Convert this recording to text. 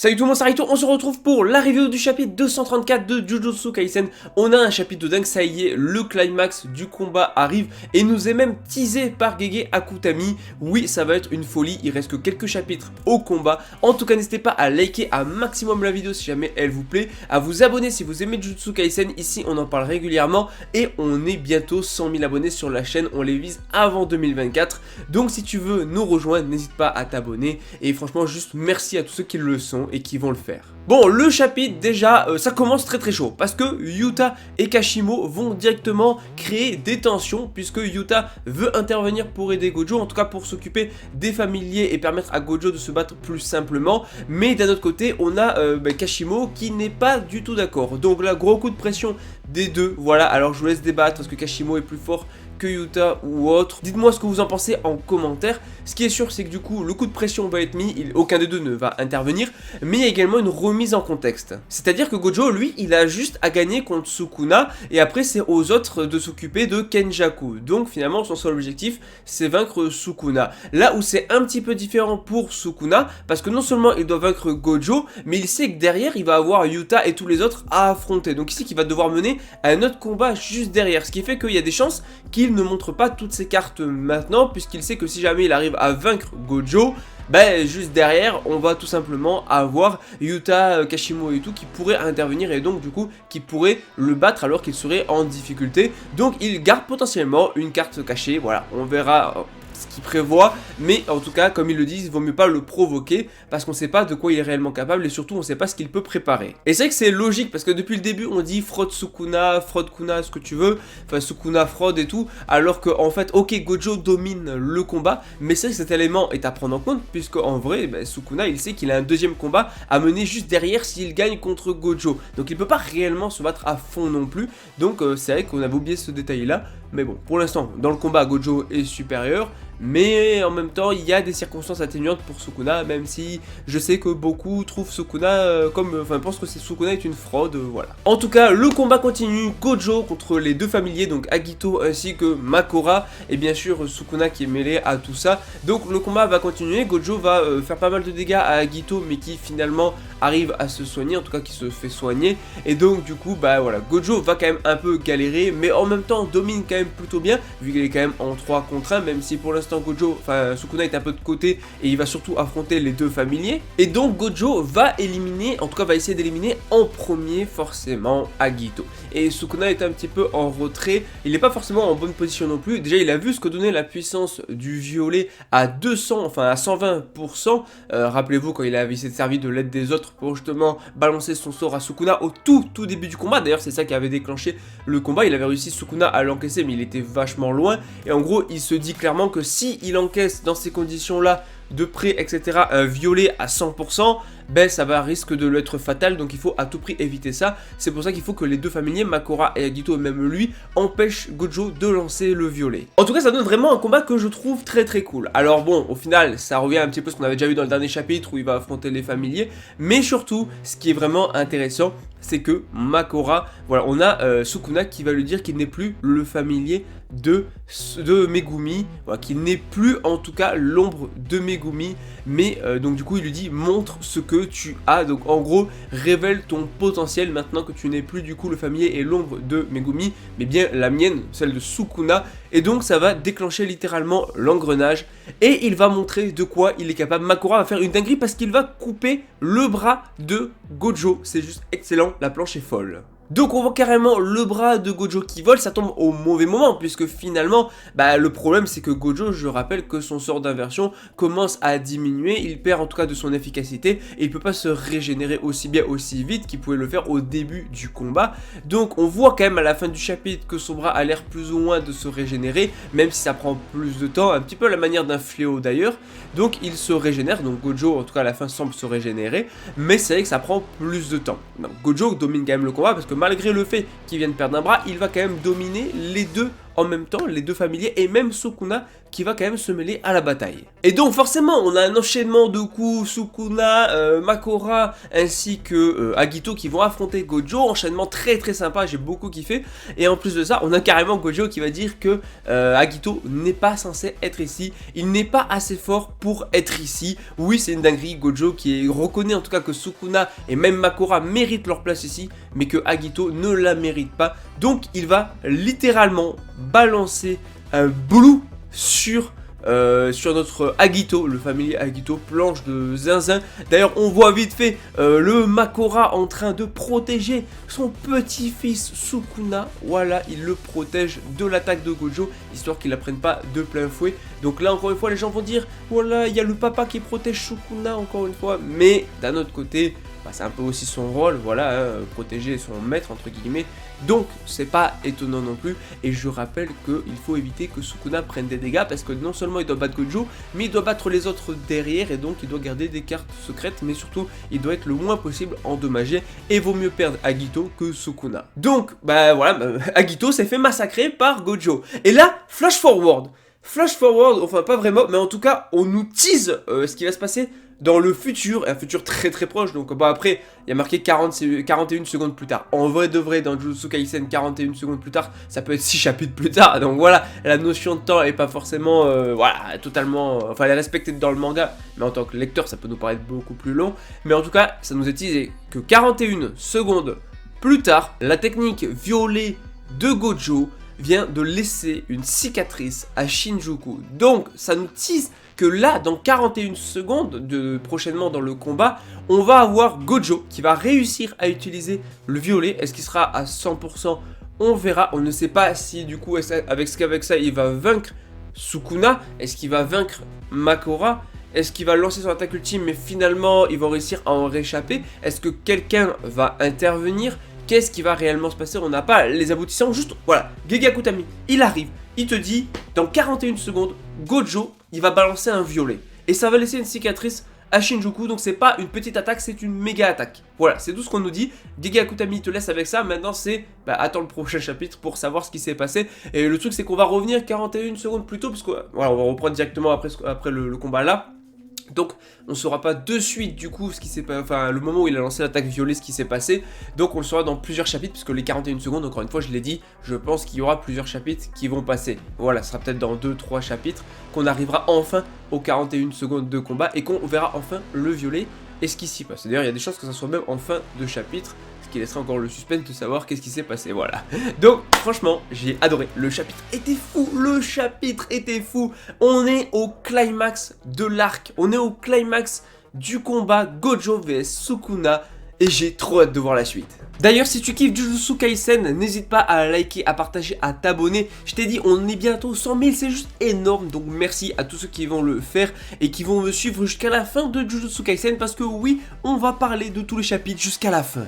Salut tout le monde, c'est Raito, on se retrouve pour la review du chapitre 234 de Jujutsu Kaisen. On a un chapitre de dingue, ça y est, le climax du combat arrive et nous est même teasé par Gege Akutami. Oui, ça va être une folie, il reste que quelques chapitres au combat. En tout cas, n'hésitez pas à liker un maximum la vidéo si jamais elle vous plaît, à vous abonner si vous aimez Jujutsu Kaisen. Ici, on en parle régulièrement et on est bientôt 100 000 abonnés sur la chaîne, on les vise avant 2024. Donc si tu veux nous rejoindre, n'hésite pas à t'abonner et franchement, juste merci à tous ceux qui le sont et qui vont le faire. Bon, le chapitre déjà, ça commence très chaud parce que Yuta et Kashimo vont directement créer des tensions puisque Yuta veut intervenir pour aider Gojo, en tout cas pour s'occuper des familiers et permettre à Gojo de se battre plus simplement. Mais d'un autre côté, on a Kashimo qui n'est pas du tout d'accord. Donc là, gros coup de pression des deux. Voilà, alors je vous laisse débattre, est-ce que Kashimo est plus fort que Yuta ou autre? Dites-moi ce que vous en pensez en commentaire. Ce qui est sûr, c'est que du coup, le coup de pression va être mis, aucun des deux ne va intervenir, mais il y a également une remise en contexte. C'est-à-dire que Gojo, lui, il a juste à gagner contre Sukuna, et après c'est aux autres de s'occuper de Kenjaku. Donc finalement, son seul objectif, c'est vaincre Sukuna. Là où c'est un petit peu différent pour Sukuna, parce que non seulement il doit vaincre Gojo, mais il sait que derrière, il va avoir Yuta et tous les autres à affronter. Donc ici, qu'il va devoir mener un autre combat juste derrière, ce qui fait qu'il y a des chances qu'il ne montre pas toutes ses cartes maintenant, puisqu'il sait que si jamais il arrive à vaincre Gojo, ben juste derrière on va tout simplement avoir Yuta, Kashimo et tout qui pourraient intervenir et donc du coup qui pourraient le battre alors qu'il serait en difficulté. Donc il garde potentiellement une carte cachée, voilà, on verra ce qu'il prévoit, mais en tout cas comme ils le disent, il vaut mieux pas le provoquer parce qu'on sait pas de quoi il est réellement capable et surtout on sait pas ce qu'il peut préparer. Et c'est vrai que c'est logique parce que depuis le début on dit fraude Sukuna, fraude Kuna, ce que tu veux, enfin Sukuna fraude et tout, alors que en fait ok Gojo domine le combat, mais c'est vrai que cet élément est à prendre en compte puisque en vrai ben, Sukuna il sait qu'il a un deuxième combat à mener juste derrière s'il gagne contre Gojo, donc il peut pas réellement se battre à fond non plus, donc c'est vrai qu'on avait oublié ce détail là, mais bon pour l'instant dans le combat Gojo est supérieur. Mais en même temps, il y a des circonstances atténuantes pour Sukuna, même si je sais que beaucoup trouvent Sukuna pensent que Sukuna est une fraude, voilà. En tout cas, le combat continue, Gojo contre les deux familiers, donc Agito ainsi que Makora, et bien sûr Sukuna qui est mêlé à tout ça. Donc le combat va continuer, Gojo va faire pas mal de dégâts à Agito, mais qui finalement arrive à se soigner, en tout cas qui se fait soigner. Et donc du coup, bah voilà, Gojo va quand même un peu galérer, mais en même temps domine quand même plutôt bien, vu qu'il est quand même en 3 contre 1, même si pour l'instant Gojo, Sukuna est un peu de côté et il va surtout affronter les deux familiers. Et donc Gojo va éliminer, en tout cas va essayer d'éliminer en premier forcément Agito. Et Sukuna est un petit peu en retrait, il n'est pas forcément en bonne position non plus. Déjà il a vu ce que donnait la puissance du violet à 200, enfin à 120%. Rappelez-vous quand il avait essayé de servir de l'aide des autres pour justement balancer son sort à Sukuna au tout début du combat. D'ailleurs c'est ça qui avait déclenché le combat, il avait réussi Sukuna à l'encaisser mais il était vachement loin. Et en gros il se dit clairement que si il encaisse dans ces conditions là de près etc un violet à 100%, ben ça va risque de l'être fatal, donc il faut à tout prix éviter ça. C'est pour ça qu'il faut que les deux familiers, Makora et Agito, même lui, empêchent Gojo de lancer le violet. En tout cas ça donne vraiment un combat que je trouve très cool. Alors bon, au final ça revient un petit peu à ce qu'on avait déjà vu dans le dernier chapitre où il va affronter les familiers, mais surtout ce qui est vraiment intéressant c'est que Makora, voilà, on a Sukuna qui va lui dire qu'il n'est plus le familier de Megumi, voilà, qu'il n'est plus en tout cas l'ombre de Megumi, mais donc du coup il lui dit montre ce que tu as, donc en gros révèle ton potentiel maintenant que tu n'es plus du coup le familier et l'ombre de Megumi, mais bien la mienne, celle de Sukuna, et donc ça va déclencher littéralement l'engrenage et il va montrer de quoi il est capable. Makora va faire une dinguerie parce qu'il va couper le bras de Gojo, c'est juste excellent, la planche est folle. Donc on voit carrément le bras de Gojo qui vole, ça tombe au mauvais moment puisque finalement bah, le problème c'est que Gojo, je rappelle que son sort d'inversion commence à diminuer, il perd en tout cas de son efficacité et il peut pas se régénérer aussi bien aussi vite qu'il pouvait le faire au début du combat. Donc on voit quand même à la fin du chapitre que son bras a l'air plus ou moins de se régénérer, même si ça prend plus de temps, un petit peu à la manière d'un fléau d'ailleurs. Donc il se régénère, donc Gojo en tout cas à la fin semble se régénérer, mais c'est vrai que ça prend plus de temps. Donc Gojo domine quand même le combat parce que malgré le fait qu'il vienne perdre un bras, il va quand même dominer les deux en même temps les deux familiers et même Sukuna qui va quand même se mêler à la bataille. Et donc forcément on a un enchaînement de coups, Sukuna, Makora ainsi que Agito qui vont affronter Gojo, enchaînement très très sympa, j'ai beaucoup kiffé. Et en plus de ça on a carrément Gojo qui va dire que Agito n'est pas censé être ici, il n'est pas assez fort pour être ici. Oui c'est une dinguerie, Gojo qui reconnaît en tout cas que Sukuna et même Makora méritent leur place ici, mais que Agito ne la mérite pas. Donc il va littéralement balancer un blue sur notre Agito, le familier Agito, planche de zinzin. D'ailleurs on voit vite fait le Makora en train de protéger son petit-fils Sukuna. Voilà, il le protège de l'attaque de Gojo, histoire qu'il la prenne pas de plein fouet. Donc là encore une fois les gens vont dire, voilà il y a le papa qui protège Sukuna encore une fois. Mais d'un autre côté, bah, c'est un peu aussi son rôle, voilà, hein, protéger son maître entre guillemets. Donc c'est pas étonnant non plus. Et je rappelle qu'il faut éviter que Sukuna prenne des dégâts, parce que non seulement il doit battre Gojo, mais il doit battre les autres derrière, et donc il doit garder des cartes secrètes, mais surtout il doit être le moins possible endommagé, et vaut mieux perdre Agito que Sukuna. Donc bah voilà, Agito s'est fait massacrer par Gojo. Et là, flash forward, enfin pas vraiment, mais en tout cas on nous tease ce qui va se passer dans le futur, un futur très très proche. Donc bah après il y a marqué 41 secondes plus tard. En vrai de vrai dans Jujutsu Kaisen 41 secondes plus tard, ça peut être 6 chapitres plus tard. Donc voilà, la notion de temps est pas forcément voilà, totalement, enfin elle est respectée dans le manga, mais en tant que lecteur ça peut nous paraître beaucoup plus long. Mais en tout cas ça nous est teasé que 41 secondes plus tard, la technique violée de Gojo vient de laisser une cicatrice à Shinjuku. Donc ça nous tease que là, dans 41 secondes, prochainement dans le combat, on va avoir Gojo qui va réussir à utiliser le violet. Est-ce qu'il sera à 100%? On verra. On ne sait pas si du coup, avec ça, il va vaincre Sukuna. Est-ce qu'il va vaincre Makora? Est-ce qu'il va lancer son attaque ultime mais finalement il va réussir à en réchapper? Est-ce que quelqu'un va intervenir? Qu'est-ce qui va réellement se passer? On n'a pas les aboutissants, juste voilà, Gege Akutami, il arrive, il te dit, dans 41 secondes, Gojo, il va balancer un violet. Et ça va laisser une cicatrice à Shinjuku, donc c'est pas une petite attaque, c'est une méga attaque. Voilà, c'est tout ce qu'on nous dit. Gege Akutami te laisse avec ça, maintenant c'est, attends le prochain chapitre pour savoir ce qui s'est passé. Et le truc c'est qu'on va revenir 41 secondes plus tôt, parce que voilà, on va reprendre directement après le combat là. Donc on ne saura pas de suite du coup ce qui s'est passé, enfin le moment où il a lancé l'attaque violet, ce qui s'est passé. Donc on le saura dans plusieurs chapitres, puisque les 41 secondes, encore une fois je l'ai dit, je pense qu'il y aura plusieurs chapitres qui vont passer. Voilà, ce sera peut-être dans 2-3 chapitres qu'on arrivera enfin aux 41 secondes de combat et qu'on verra enfin le violet et ce qui s'y passe. D'ailleurs il y a des chances que ça soit même en fin de chapitre, ce qui laissera encore le suspense de savoir qu'est-ce qui s'est passé, voilà. Donc franchement j'ai adoré, le chapitre était fou, on est au climax de l'arc, on est au climax du combat Gojo vs Sukuna et j'ai trop hâte de voir la suite. D'ailleurs si tu kiffes Jujutsu Kaisen, n'hésite pas à liker, à partager, à t'abonner. Je t'ai dit on est bientôt 100 000, c'est juste énorme, donc merci à tous ceux qui vont le faire et qui vont me suivre jusqu'à la fin de Jujutsu Kaisen, parce que oui, on va parler de tous les chapitres jusqu'à la fin.